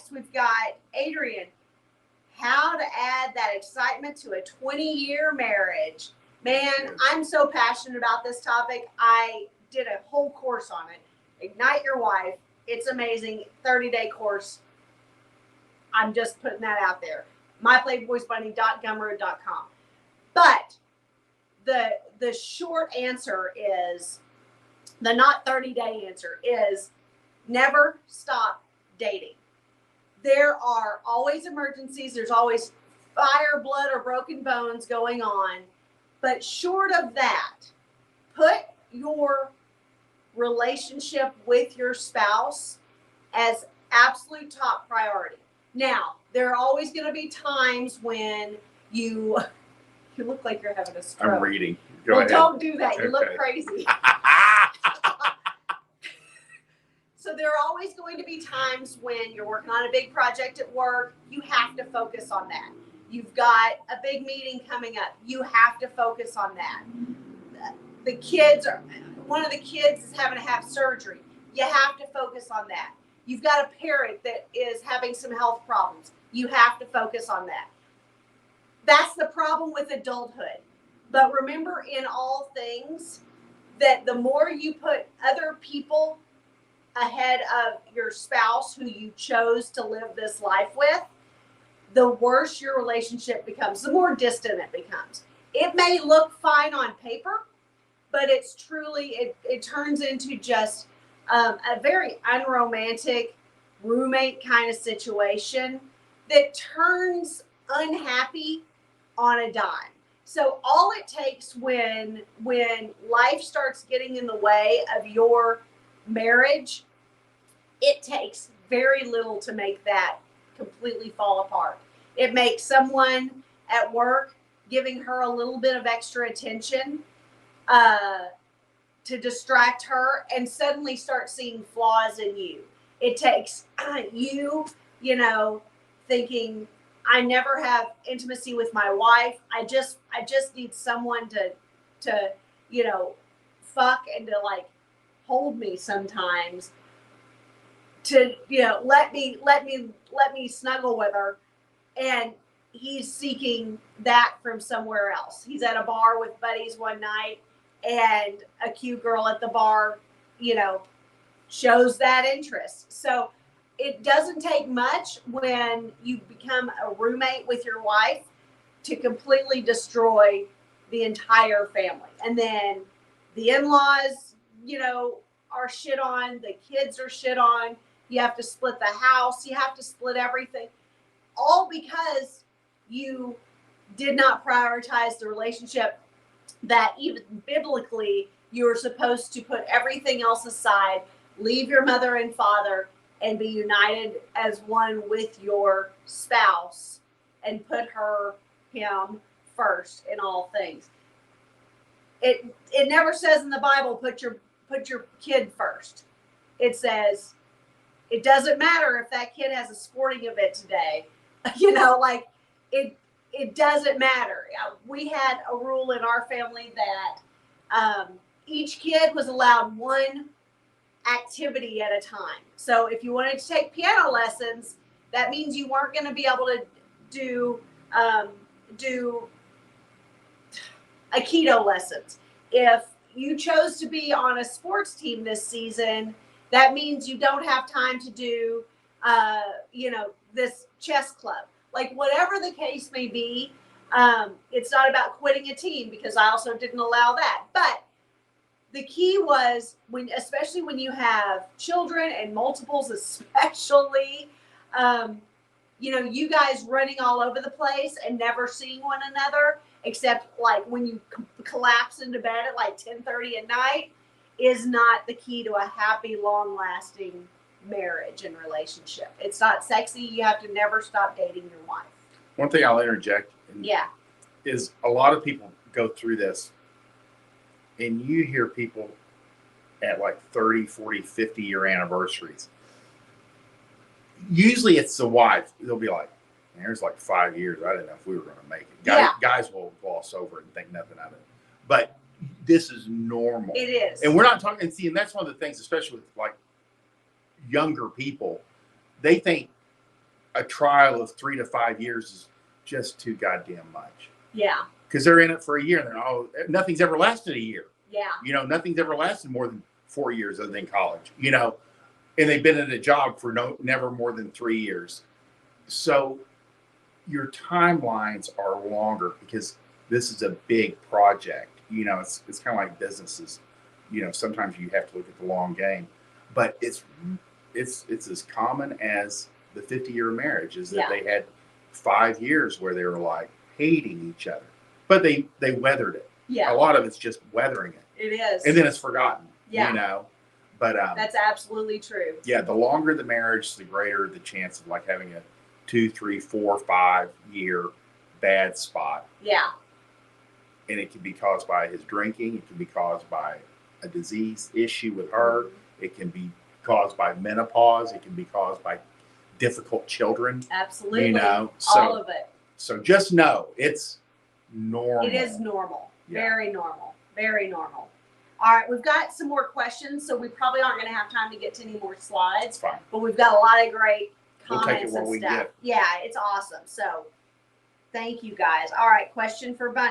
next we've got Adrian. How to add that excitement to a 20-year marriage. Man, I'm so passionate about this topic. I did a whole course on it. Ignite Your Wife. It's amazing. 30-day course. I'm just putting that out there. myplayboysbunny.gumroad.com. But the short answer is, the not 30-day answer is, never stop dating. There are always emergencies. There's always fire, blood, or broken bones going on. But short of that, put your relationship with your spouse as absolute top priority. Now, there are always going to be times when you look like you're having a stroke. I'm reading. Well, don't do that. You look crazy. So there are always going to be times when you're working on a big project at work. You have to focus on that. You've got a big meeting coming up. You have to focus on that. One of the kids is having to have surgery. You have to focus on that. You've got a parent that is having some health problems. You have to focus on that. That's the problem with adulthood. But remember, in all things, that the more you put other people ahead of your spouse who you chose to live this life with, the worse your relationship becomes, the more distant it becomes. It may look fine on paper, but it's truly, it turns into just a very unromantic roommate kind of situation that turns unhappy on a dime. So all it takes when life starts getting in the way of your marriage, it takes very little to make that completely fall apart. It makes someone at work giving her a little bit of extra attention to distract her, and suddenly start seeing flaws in you. It takes you thinking, I never have intimacy with my wife. I just need someone to fuck and to like hold me sometimes, to let me snuggle with her. And he's seeking that from somewhere else. He's at a bar with buddies one night, and a cute girl at the bar shows that interest. So it doesn't take much when you become a roommate with your wife to completely destroy the entire family. And then the in-laws, are shit on, the kids are shit on. You have to split the house. You have to split everything. All because you did not prioritize the relationship that even biblically you were supposed to put everything else aside, leave your mother and father, and be united as one with your spouse, and put him first in all things. It never says in the Bible, put your kid first. It says, it doesn't matter if that kid has a sporting event today. It doesn't matter. We had a rule in our family that each kid was allowed one activity at a time. So if you wanted to take piano lessons, that means you weren't going to be able to do Aikido lessons. If you chose to be on a sports team this season, that means you don't have time to do, this chess club. Like, whatever the case may be, it's not about quitting a team, because I also didn't allow that. But the key was, especially when you have children and multiples, especially, you guys running all over the place and never seeing one another, except like when you collapse into bed at like 10:30 at night, is not the key to a happy, long-lasting marriage and relationship. It's not sexy. You have to never stop dating your wife. One thing I'll interject is a lot of people go through this, and you hear people at like 30, 40, 50-year anniversaries. Usually it's the wife. They'll be like, there's like 5 years. I didn't know if we were going to make it. Guys will gloss over it and think nothing of it. But this is normal. It is. And we're not talking, and that's one of the things, especially with like younger people, they think a trial of 3 to 5 years is just too goddamn much. Yeah. Because they're in it for a year, and nothing's ever lasted a year. Yeah. Nothing's ever lasted more than 4 years other than college. And they've been in a job for never more than 3 years. So your timelines are longer because this is a big project. It's kind of like businesses. Sometimes you have to look at the long game, but it's as common as the 50-year marriage is that they had 5 years where they were like hating each other, but they weathered it. Yeah. A lot of it's just weathering it. It is. And then it's forgotten. Yeah. But that's absolutely true. Yeah, the longer the marriage, the greater the chance of like having a 2, 3, 4, 5 year bad spot. Yeah. And it can be caused by his drinking. It can be caused by a disease issue with her. It can be caused by menopause. It can be caused by difficult children. Absolutely. So, all of it. So just know it's normal. It is normal. Yeah. Very normal. Very normal. All right, we've got some more questions, so we probably aren't going to have time to get to any more slides. It's fine. But we've got a lot of great We'll comments take it when and we stuff. get. Yeah, it's awesome. So thank you guys. All right, question for Bunny.